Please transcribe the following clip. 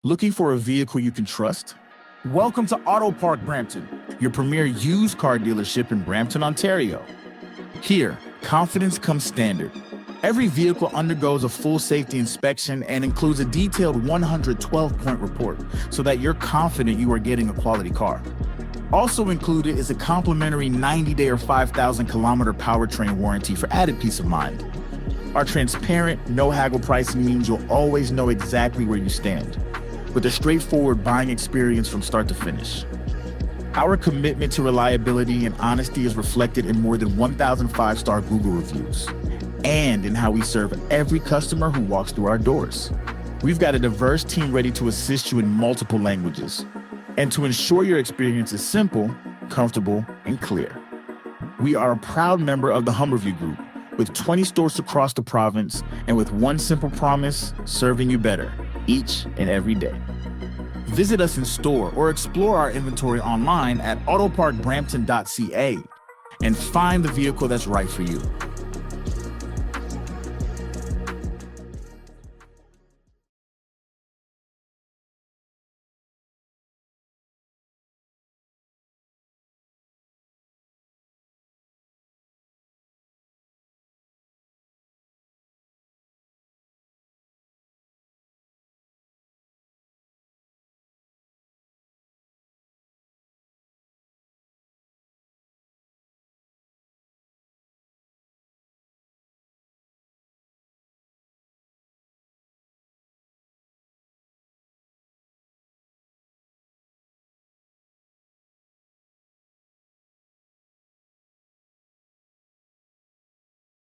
Looking for a vehicle you can trust? Welcome to Auto Park Brampton, your premier used car dealership in Brampton, Ontario. Here, confidence comes standard. Every vehicle undergoes a full safety inspection and includes a detailed 112-point report so that you're confident you are getting a quality car. Also included is a complimentary 90-day or 5,000-kilometer powertrain warranty for added peace of mind. Our transparent, no-haggle pricing means you'll always know exactly where you stand, with a straightforward buying experience from start to finish. Our commitment to reliability and honesty is reflected in more than 1,000 five-star Google reviews, and in how we serve every customer who walks through our doors. We've got a diverse team ready to assist you in multiple languages, and to ensure your experience is simple, comfortable, and clear. We are a proud member of the Humberview Group, with 20 stores across the province, and with one simple promise, serving you better each and every day. Visit us in store or explore our inventory online at autoparkbrampton.ca and find the vehicle that's right for you.